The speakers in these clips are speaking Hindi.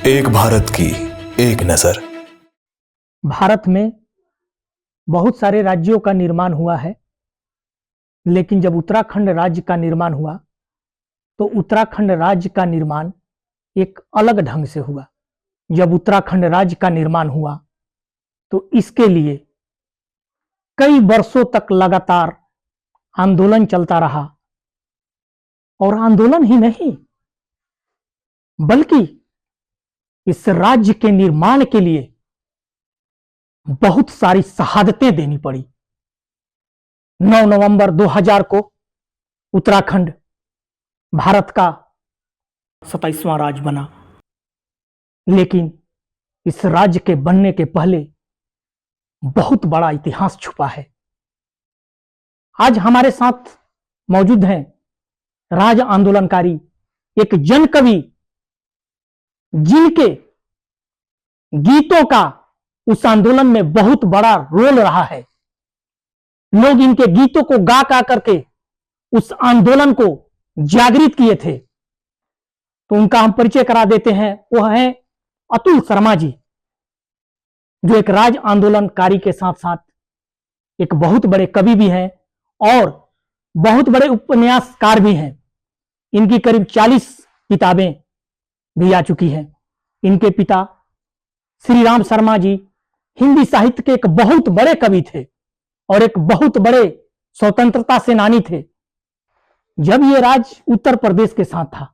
एक भारत की एक नजर। भारत में बहुत सारे राज्यों का निर्माण हुआ है, लेकिन जब उत्तराखंड राज्य का निर्माण हुआ तो उत्तराखंड राज्य का निर्माण एक अलग ढंग से हुआ। जब उत्तराखंड राज्य का निर्माण हुआ तो इसके लिए कई वर्षों तक लगातार आंदोलन चलता रहा, और आंदोलन ही नहीं बल्कि इस राज्य के निर्माण के लिए बहुत सारी शहादतें देनी पड़ी। 9 नवंबर 2000 को उत्तराखंड भारत का 27वां राज्य बना, लेकिन इस राज्य के बनने के पहले बहुत बड़ा इतिहास छुपा है। आज हमारे साथ मौजूद हैं राज आंदोलनकारी, एक जन कवि, जिनके गीतों का उस आंदोलन में बहुत बड़ा रोल रहा है। लोग इनके गीतों को गा गा करके उस आंदोलन को जागृत किए थे। तो उनका हम परिचय करा देते हैं। वह है अतुल शर्मा जी, जो एक राज आंदोलनकारी के साथ साथ एक बहुत बड़े कवि भी हैं और बहुत बड़े उपन्यासकार भी हैं। इनकी करीब 40 किताबें भी आ चुकी हैं। इनके पिता श्री राम शर्मा जी हिंदी साहित्य के एक बहुत बड़े कवि थे और एक बहुत बड़े स्वतंत्रता सेनानी थे। जब ये राज्य उत्तर प्रदेश के साथ था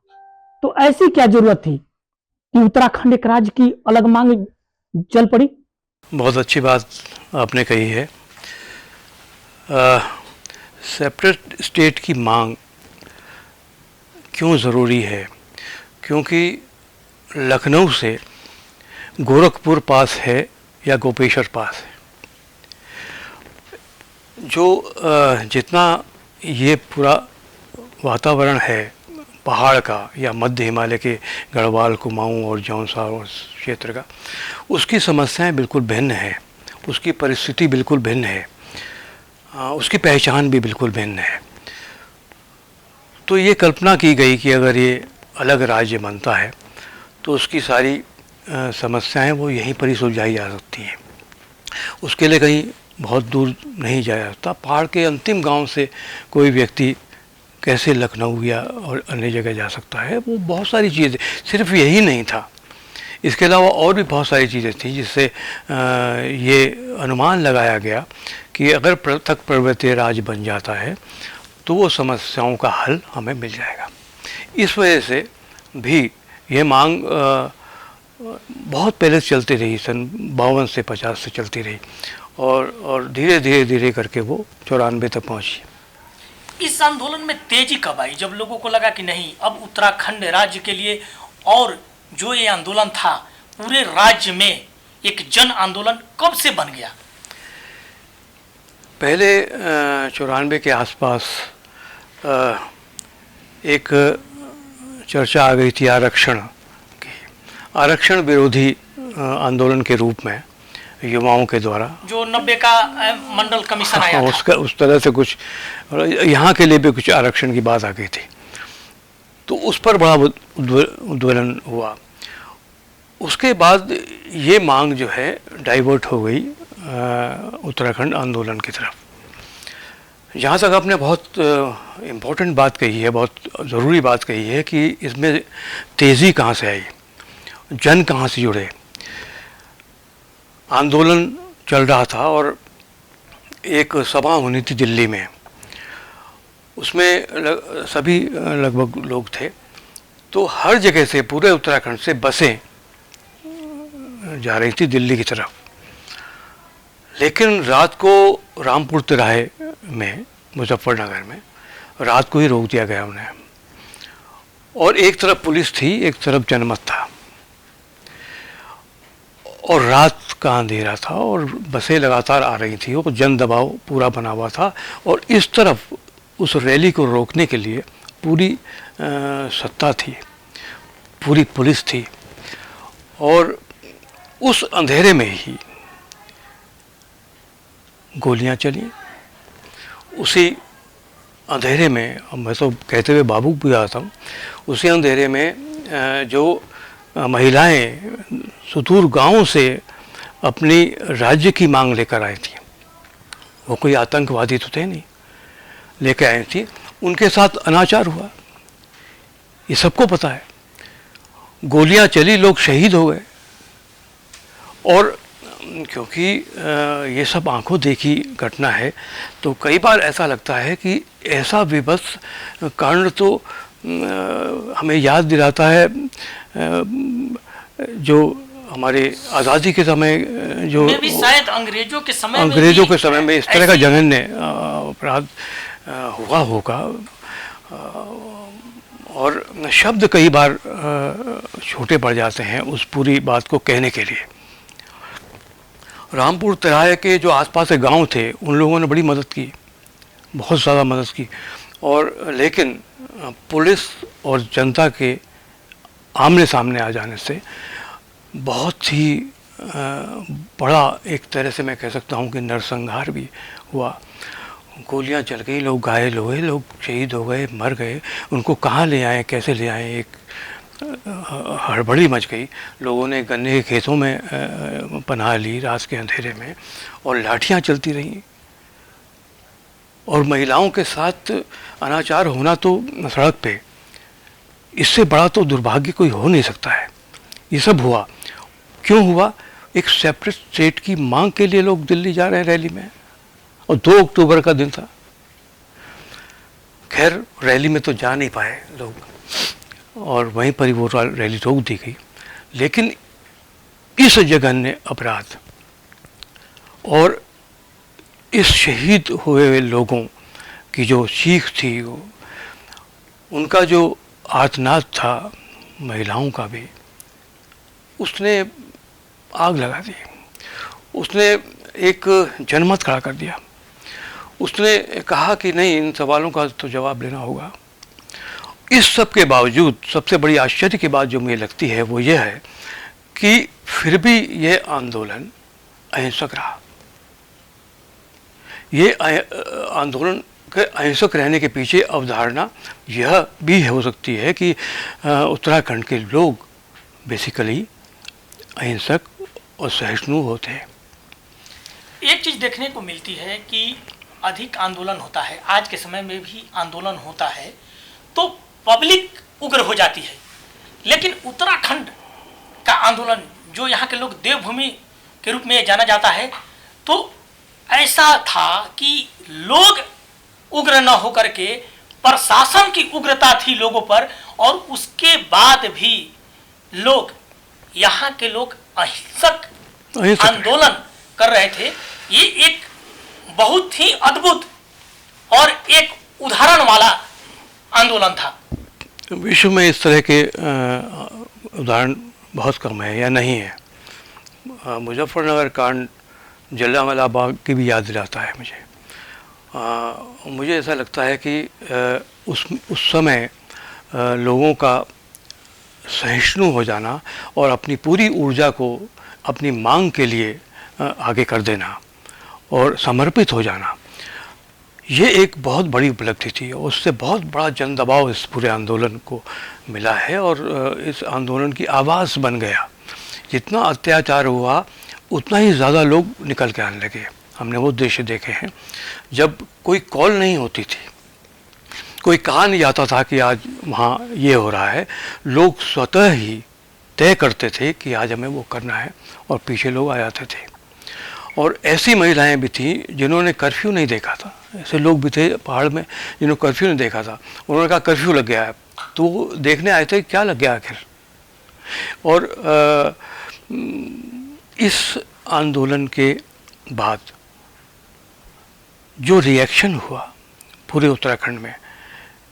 तो ऐसी क्या जरूरत थी कि उत्तराखंड एक राज्य की अलग मांग चल पड़ी? बहुत अच्छी बात आपने कही है। सेपरेट स्टेट की मांग क्यों ज़रूरी है? क्योंकि लखनऊ से गोरखपुर पास है या गोपेश्वर पास है। जो जितना ये पूरा वातावरण है पहाड़ का या मध्य हिमालय के गढ़वाल, कुमाऊं और जौनसा और क्षेत्र का, उसकी समस्याएं बिल्कुल भिन्न है, उसकी परिस्थिति बिल्कुल भिन्न है, उसकी पहचान भी बिल्कुल भिन्न है। तो ये कल्पना की गई कि अगर ये अलग राज्य बनता है तो उसकी सारी समस्याएं वो यहीं पर ही सुलझाई जा सकती हैं। उसके लिए कहीं बहुत दूर नहीं जाया जाता। पहाड़ के अंतिम गांव से कोई व्यक्ति कैसे लखनऊ या और अन्य जगह जा सकता है? वो बहुत सारी चीज़ें, सिर्फ यही नहीं था, इसके अलावा और भी बहुत सारी चीज़ें थी जिससे ये अनुमान लगाया गया कि अगर पृथक पर्वतीय राज्य बन जाता है तो वो समस्याओं का हल हमें मिल जाएगा। इस वजह से भी ये मांग बहुत पहले से चलती रही, सन 52 से 50 से चलती रही और धीरे करके वो 94 तक पहुंची। इस आंदोलन में तेजी कब आई, जब लोगों को लगा कि नहीं अब उत्तराखंड राज्य के लिए, और जो ये आंदोलन था पूरे राज्य में एक जन आंदोलन कब से बन गया? पहले 94 के आसपास एक चर्चा आ गई थी आरक्षण की, आरक्षण विरोधी आंदोलन के रूप में युवाओं के द्वारा, जो 90 का मंडल कमीशन आया था। उसका उस तरह से कुछ यहाँ के लिए भी कुछ आरक्षण की बात आ गई थी। तो उस पर बड़ा उद्वेलन हुआ। उसके बाद ये मांग जो है डाइवर्ट हो गई उत्तराखंड आंदोलन की तरफ। जहाँ तक आपने बहुत इम्पोर्टेंट बात कही है, बहुत ज़रूरी बात कही है कि इसमें तेज़ी कहाँ से आई, जन कहाँ से जुड़े। आंदोलन चल रहा था और एक सभा होनी थी दिल्ली में, उसमें सभी लगभग लोग थे। तो हर जगह से, पूरे उत्तराखंड से बसें जा रही थी दिल्ली की तरफ, लेकिन रात को रामपुर तिराहे में, मुजफ्फरनगर में रात को ही रोक दिया गया उन्हें। और एक तरफ पुलिस थी, एक तरफ जनमत था, और रात का अंधेरा था और बसें लगातार आ रही थी और जन दबाव पूरा बना हुआ था। और इस तरफ उस रैली को रोकने के लिए पूरी सत्ता थी, पूरी पुलिस थी। और उस अंधेरे में ही गोलियां चली। उसी अंधेरे में, मैं तो कहते हुए बाबू भी आता हूँ, उसी अंधेरे में जो महिलाएं सुदूर गांवों से अपनी राज्य की मांग लेकर आई थी। वो कोई आतंकवादी तो थे नहीं, लेकर आई थी। उनके साथ अनाचार हुआ, ये सबको पता है। गोलियां चली, लोग शहीद हो गए। और क्योंकि ये सब आंखों देखी घटना है, तो कई बार ऐसा लगता है कि ऐसा विभत्स कांड तो हमें याद दिलाता है जो हमारे आज़ादी के समय जो में भी शायद अंग्रेजों के समय में इस तरह का जघन्य अपराध हुआ होगा। और शब्द कई बार छोटे पड़ जाते हैं उस पूरी बात को कहने के लिए। रामपुर तिराहे के जो आसपास के गांव थे, उन लोगों ने बड़ी मदद की, बहुत ज़्यादा मदद की। और लेकिन पुलिस और जनता के आमने सामने आ जाने से बहुत ही बड़ा, एक तरह से मैं कह सकता हूँ कि नरसंहार भी हुआ। गोलियां चल गई, लोग घायल हुए, लोग शहीद हो गए, मर गए। उनको कहाँ ले आए, कैसे ले आए, एक हड़बड़ी मच गई। लोगों ने गन्ने के खेतों में पनाह ली रात के अंधेरे में, और लाठियां चलती रहीं। और महिलाओं के साथ अनाचार होना तो सड़क पे, इससे बड़ा तो दुर्भाग्य कोई हो नहीं सकता है। ये सब हुआ, क्यों हुआ? एक सेपरेट स्टेट की मांग के लिए लोग दिल्ली जा रहे हैं रैली में, और 2 अक्टूबर का दिन था। खैर रैली में तो जा नहीं पाए लोग, और वहीं पर ही वो रैली रोक दी गई। लेकिन इस जघन्य अपराध और इस शहीद हुए लोगों की जो चीख थी, उनका जो आर्तनाद था, महिलाओं का भी, उसने आग लगा दी। उसने एक जनमत खड़ा कर दिया। उसने कहा कि नहीं, इन सवालों का तो जवाब देना होगा। इस सब के बावजूद सबसे बड़ी आश्चर्य की बात जो मुझे लगती है वो ये है कि फिर भी ये आंदोलन अहिंसक रहा। ये आंदोलन के अहिंसक रहने के पीछे अवधारणा यह भी हो सकती है कि उत्तराखंड के लोग बेसिकली अहिंसक और सहिष्णु होते हैं। एक चीज देखने को मिलती है कि अधिक आंदोलन होता है, आज के समय में भी आंदोलन होता है तो पब्लिक उग्र हो जाती है। लेकिन उत्तराखंड का आंदोलन, जो यहाँ के लोग देवभूमि के रूप में जाना जाता है, तो ऐसा था कि लोग उग्र न होकर के प्रशासन की उग्रता थी लोगों पर, और उसके बाद भी लोग, यहाँ के लोग अहिंसक आंदोलन कर रहे थे। ये एक बहुत ही अद्भुत और एक उदाहरण वाला आंदोलन था। विश्व में इस तरह के उदाहरण बहुत कम है या नहीं है। मुजफ्फरनगर कांड, जलियांवाला बाग की भी याद दिलाता है मुझे। मुझे ऐसा लगता है कि उस समय लोगों का सहिष्णु हो जाना और अपनी पूरी ऊर्जा को अपनी मांग के लिए आगे कर देना और समर्पित हो जाना, ये एक बहुत बड़ी उपलब्धि थी। उससे बहुत बड़ा जन दबाव इस पूरे आंदोलन को मिला है और इस आंदोलन की आवाज़ बन गया। जितना अत्याचार हुआ उतना ही ज़्यादा लोग निकल के आने लगे। हमने वो दृश्य देखे हैं जब कोई कॉल नहीं होती थी, कोई कहा नहीं जाता था कि आज वहाँ ये हो रहा है, लोग स्वतः ही तय करते थे कि आज हमें वो करना है और पीछे लोग आ जाते थे। और ऐसी महिलाएं भी थीं जिन्होंने कर्फ्यू नहीं देखा था। ऐसे लोग भी थे पहाड़ में जिन्होंने कर्फ्यू नहीं देखा था। उन्होंने कहा कर्फ्यू लग गया है, तो वो देखने आए थे क्या लग गया आखिर। और इस आंदोलन के बाद जो रिएक्शन हुआ पूरे उत्तराखंड में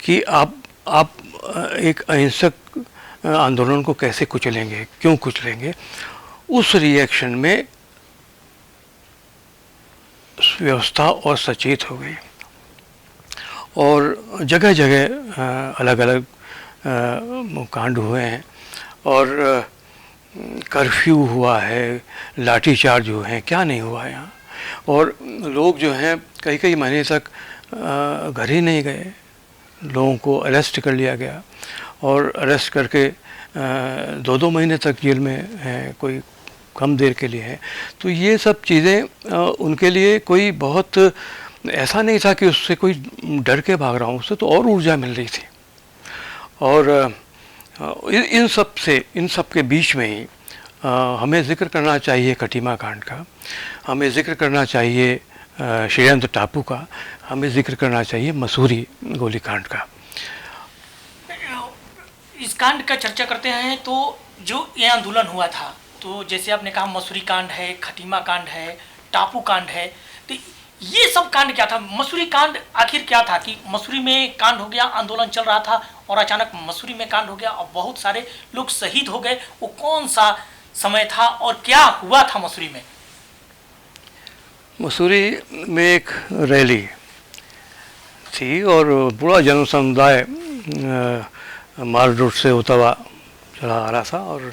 कि आप एक अहिंसक आंदोलन को कैसे कुचलेंगे, क्यों कुचलेंगे, उस रिएक्शन में व्यवस्था और सचेत हो गई और जगह जगह अलग अलग कांड हुए हैं और कर्फ्यू हुआ है, लाठीचार्ज हुए हैं, क्या नहीं हुआ है यहाँ। और लोग जो हैं कई कई महीने तक घर ही नहीं गए, लोगों को अरेस्ट कर लिया गया और अरेस्ट करके 2-2 महीने तक जेल में हैं, कोई कम देर के लिए है। तो ये सब चीज़ें उनके लिए कोई बहुत ऐसा नहीं था कि उससे कोई डर के भाग रहा हूँ, उससे तो और ऊर्जा मिल रही थी। और इन सब के बीच में ही हमें ज़िक्र करना चाहिए खटीमा कांड का, हमें ज़िक्र करना चाहिए श्रीयंत्र टापू का, हमें ज़िक्र करना चाहिए मसूरी गोलीकांड का। इस कांड का चर्चा करते हैं तो जो ये आंदोलन हुआ था, तो जैसे आपने कहा मसूरी कांड है, खटीमा कांड है, टापू कांड है, तो ये सब कांड क्या था? मसूरी कांड आखिर क्या था कि मसूरी में कांड हो गया, आंदोलन चल रहा था और अचानक मसूरी में कांड हो गया और बहुत सारे लोग शहीद हो गए। वो कौन सा समय था और क्या हुआ था मसूरी में? मसूरी में एक रैली थी और पूरा जन समुदाय माल रोड से होता हुआ चला आ रहा था और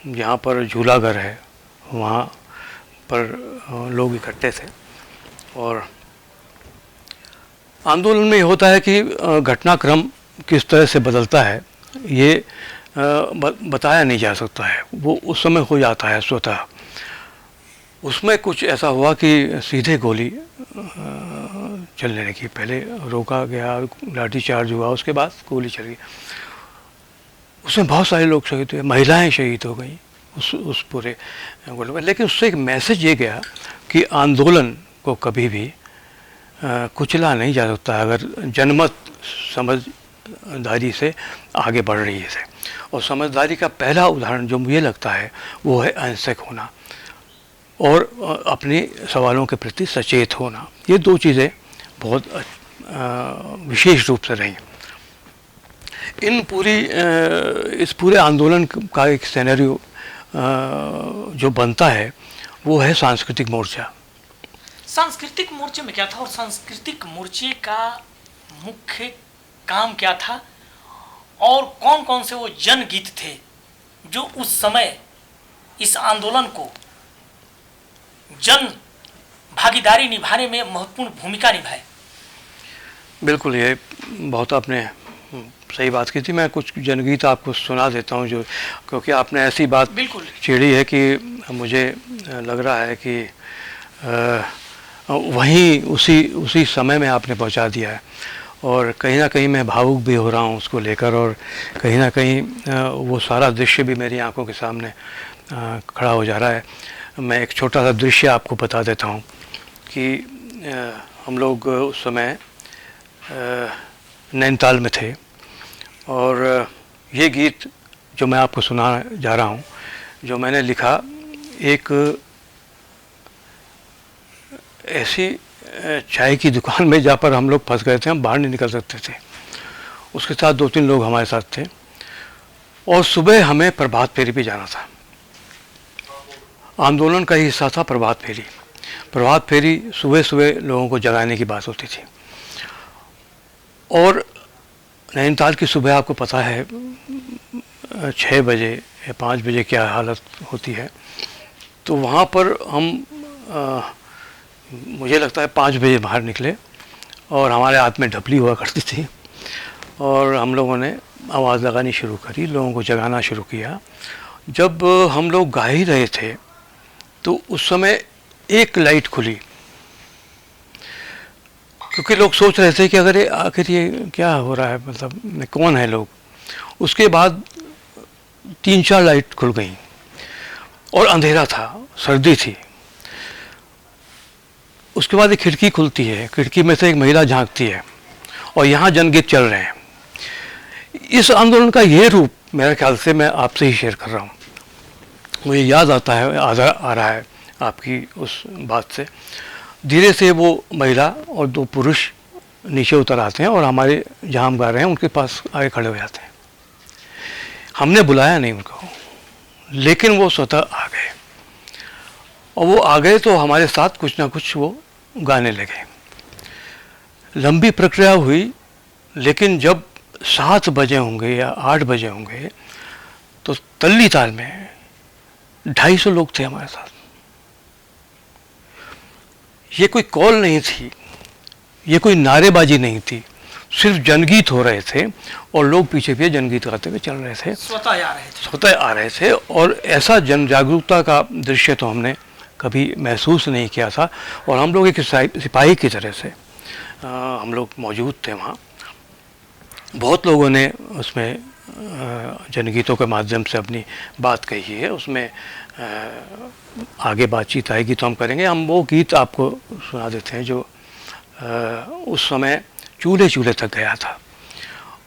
यहाँ पर झूला घर है, वहाँ पर लोग इकट्ठे थे। और आंदोलन में ये होता है कि घटनाक्रम किस तरह से बदलता है ये बताया नहीं जा सकता है, वो उस समय हो जाता है स्वतः। उसमें कुछ ऐसा हुआ कि सीधे गोली चलने लगी, पहले रोका गया, लाठी चार्ज हुआ, उसके बाद गोली चल गई। उसमें बहुत सारे लोग शहीद हुए, महिलाएं शहीद हो गई उस पूरे गोली में। लेकिन उससे एक मैसेज ये गया कि आंदोलन को कभी भी कुचला नहीं जा सकता अगर जनमत समझदारी से आगे बढ़ रही है। और समझदारी का पहला उदाहरण जो मुझे लगता है वो है अहिंसक होना और अपने सवालों के प्रति सचेत होना। ये दो चीज़ें बहुत विशेष रूप से रही। इस पूरे आंदोलन का एक सिनेरियो जो बनता है वो है सांस्कृतिक मोर्चा। सांस्कृतिक मोर्चे में क्या था और सांस्कृतिक मोर्चे का मुख्य काम क्या था और कौन कौन से वो जनगीत थे जो उस समय इस आंदोलन को जन भागीदारी निभाने में महत्वपूर्ण भूमिका निभाए? बिल्कुल, ये बहुत आपने सही बात की थी। मैं कुछ जनगीत आपको सुना देता हूँ जो, क्योंकि आपने ऐसी बात छेड़ी है कि मुझे लग रहा है कि वहीं उसी समय में आपने पहुँचा दिया है और कहीं ना कहीं मैं भावुक भी हो रहा हूँ उसको लेकर और कहीं ना कहीं वो सारा दृश्य भी मेरी आंखों के सामने खड़ा हो जा रहा है। मैं एक छोटा सा दृश्य आपको बता देता हूँ कि हम लोग उस समय नैनीताल में थे और ये गीत जो मैं आपको सुनाने जा रहा हूँ जो मैंने लिखा एक ऐसी चाय की दुकान में जहाँ पर हम लोग फंस गए थे, हम बाहर नहीं निकल सकते थे। उसके साथ 2-3 लोग हमारे साथ थे और सुबह हमें प्रभात फेरी पे जाना था। आंदोलन का ही हिस्सा था प्रभात फेरी। प्रभात फेरी सुबह सुबह लोगों को जगाने की बात होती थी और नैनीताल की सुबह आपको पता है 6 बजे या 5 बजे क्या हालत होती है। तो वहाँ पर हम मुझे लगता है 5 बजे बाहर निकले और हमारे हाथ में ढपली हुआ करती थी और हम लोगों ने आवाज़ लगानी शुरू करी, लोगों को जगाना शुरू किया। जब हम लोग गा ही रहे थे तो उस समय एक लाइट खुली, क्योंकि लोग सोच रहे थे कि अगर आखिर ये क्या हो रहा है, मतलब कौन है लोग। उसके बाद 3-4 लाइट खुल गई और अंधेरा था, सर्दी थी। उसके बाद एक खिड़की खुलती है, खिड़की में से एक महिला झांकती है और यहाँ जनगीत चल रहे हैं। इस आंदोलन का ये रूप मेरे ख्याल से मैं आपसे ही शेयर कर रहा हूँ। मुझे याद आता है, आ रहा है आपकी उस बात से। धीरे से वो महिला और 2 पुरुष नीचे उतर आते हैं और हमारे जहाँ हम गा रहे हैं उनके पास आगे खड़े हो जाते हैं। हमने बुलाया नहीं उनको, लेकिन वो स्वतः आ गए और वो आ गए तो हमारे साथ कुछ ना कुछ वो गाने लगे। लंबी प्रक्रिया हुई, लेकिन जब 7 बजे होंगे या 8 बजे होंगे तो तल्ली ताल में 250 लोग थे हमारे साथ। ये कोई कॉल नहीं थी, ये कोई नारेबाजी नहीं थी, सिर्फ जनगीत हो रहे थे और लोग पीछे पीछे जनगीत गाते हुए चल रहे थे, स्वतः आ रहे थे। स्वतः आ रहे थे। और ऐसा जन जागरूकता का दृश्य तो हमने कभी महसूस नहीं किया था। और हम लोग एक सिपाही की तरह से हम लोग मौजूद थे वहाँ। बहुत लोगों ने उसमें जनगीतों के माध्यम से अपनी बात कही है। उसमें आगे बातचीत आएगी तो हम करेंगे। हम वो गीत आपको सुना देते हैं जो उस समय चूल्हे चूल्हे तक गया था।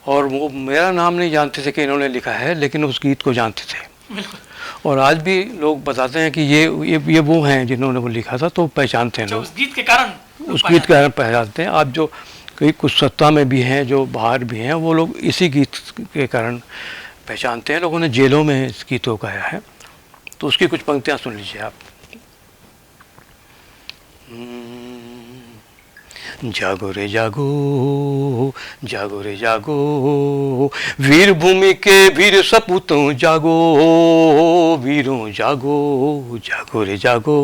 और वो मेरा नाम नहीं जानते थे कि इन्होंने लिखा है, लेकिन उस गीत को जानते थे। और आज भी लोग बताते हैं कि ये वो हैं जिन्होंने वो लिखा था, तो पहचानते हैं लोग। उस गीत के कारण उस गीत के कारण पहचानते हैं। आप जो कई कुछ सत्ता में भी हैं, जो बाहर भी हैं, वो लोग इसी गीत के कारण पहचानते हैं। लोगों ने जेलों में इस गीत को गाया है। तो उसकी कुछ पंक्तियाँ सुन लीजिए आप। जागो रे जागो, जागो रे जागो, वीर भूमि के वीर सपूतों जागो, वीरों जागो, जागो रे जागो।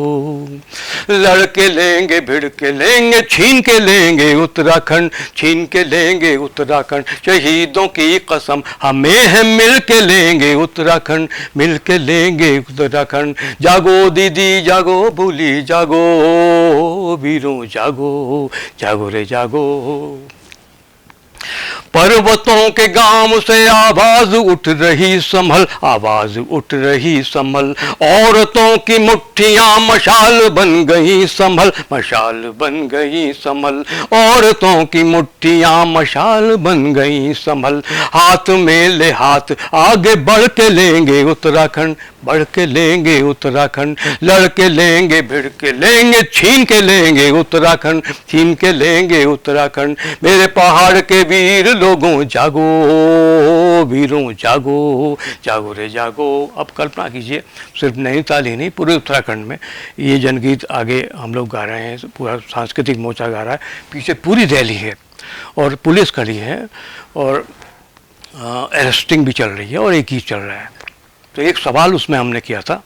लड़के लेंगे, भिड़ के लेंगे, छीन के लेंगे उत्तराखंड, छीन के लेंगे उत्तराखंड। शहीदों की कसम हमें है, मिल के लेंगे उत्तराखंड, मिल के लेंगे उत्तराखंड। जागो दीदी जागो, भूली जागो, वीरों जागो, जागो रे जागो। पर्वतों के गांव से आवाज उठ रही संभल, आवाज उठ रही संभल। औरतों की मुट्ठियां मशाल बन गई संभल, मशाल बन गई संभल। औरतों की मुट्ठियां मशाल बन गई संभल। हाथ में ले हाथ, आगे बढ़ के लेंगे उत्तराखंड, बढ़ के लेंगे उत्तराखंड। लड़के लेंगे, भिड़ के लेंगे, छीन के लेंगे उत्तराखंड, छीन के लेंगे उत्तराखंड। मेरे पहाड़ के वीर लोगों जागो, वीरों जागो, जागो रे जागो। अब कल्पना कीजिए, सिर्फ नैनीताल ही नहीं, पूरे उत्तराखंड में ये जनगीत आगे हम लोग गा रहे हैं, पूरा सांस्कृतिक मोर्चा गा रहा है। पीछे पूरी रैली है और पुलिस खड़ी है और अरेस्टिंग भी चल रही है और एक गीत चल रहा है। तो एक सवाल उसमें हमने किया था,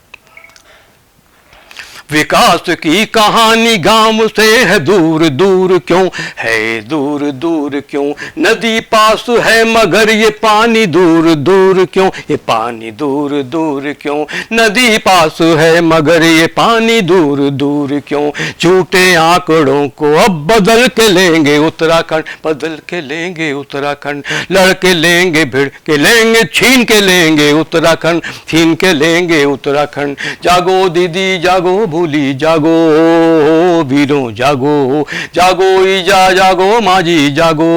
विकास की कहानी गांव से है दूर दूर क्यों, है दूर दूर क्यों। नदी पास है मगर ये पानी दूर दूर क्यों, ये पानी दूर दूर क्यों। नदी पास है मगर ये पानी दूर दूर क्यों। झूठे आंकड़ों को अब बदल के लेंगे उत्तराखंड, बदल के लेंगे उत्तराखंड। लड़के लेंगे, भिड़ के लेंगे, छीन के लेंगे उत्तराखंड, छीन के लेंगे उत्तराखंड। जागो दीदी जागो, भूली जागो, वीरों जागो, जागो ईजा जागो, माजी जागो,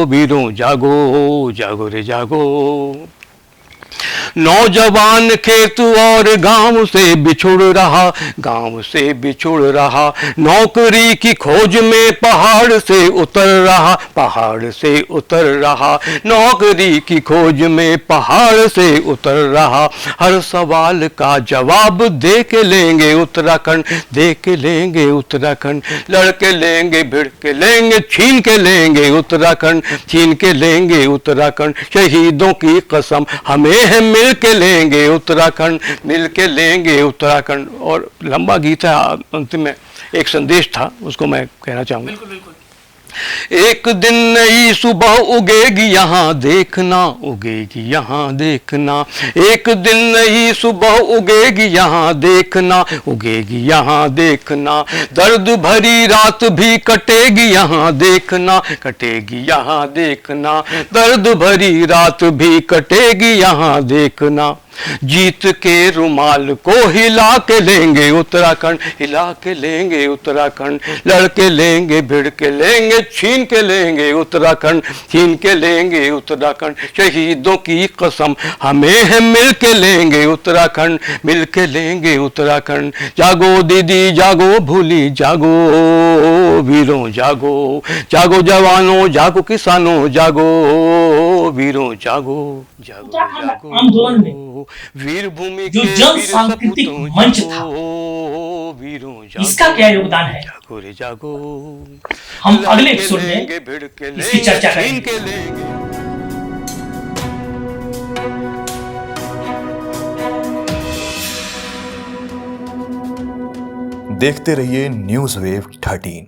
वीरों जागो, जागो रे जागो। नौजवान खेत और गांव से बिछुड़ रहा, गांव से बिछुड़ रहा। नौकरी की खोज में पहाड़ से उतर रहा, पहाड़ से उतर रहा। नौकरी की खोज में पहाड़ से उतर रहा। हर सवाल का जवाब दे के लेंगे उत्तराखंड, दे के लेंगे उत्तराखंड। लड़के लेंगे, भिड़ के लेंगे, छीन के लेंगे उत्तराखंड, छीन के लेंगे उत्तराखंड। शहीदों की कसम हमें है, मिल के लेंगे उत्तराखंड, मिल के लेंगे उत्तराखंड। और लंबा गीत है, अंतिम में एक संदेश था, उसको मैं कहना चाहूँगा। बिल्कुल बिल्कुल। एक दिन नई सुबह उगेगी यहाँ देखना, उगेगी यहाँ देखना। एक दिन नई सुबह उगेगी यहाँ देखना, उगेगी यहाँ देखना। दर्द भरी रात भी कटेगी यहाँ देखना, कटेगी यहाँ देखना। दर्द भरी रात भी कटेगी यहाँ देखना। जीत के रुमाल को हिला के लेंगे उत्तराखंड, हिला के लेंगे उत्तराखंड। लड़के लेंगे, भिड़ के लेंगे, छीन के लेंगे उत्तराखंड, छीन के लेंगे उत्तराखंड। शहीदों की कसम हमें है, मिल के लेंगे उत्तराखंड, मिल के लेंगे उत्तराखंड। जागो दीदी जागो, भूली जागो, वीरों जागो, जागो जवानों, जागो किसानों, जागो वीरों जागो, जागो जागो। आंदोलन में वीर भूमि जो के जन वीर सांस्कृतिक सपूतों मंच था, जागो, वीरों जागो, इसका क्या योगदान है, जागो रे जागो। हम अगले एपिसोड में लेंगे, भिड़ के इसकी लेंगे, चर्चा छीन करेंगे। के लेंगे। देखते रहिए न्यूज़ वेव 13।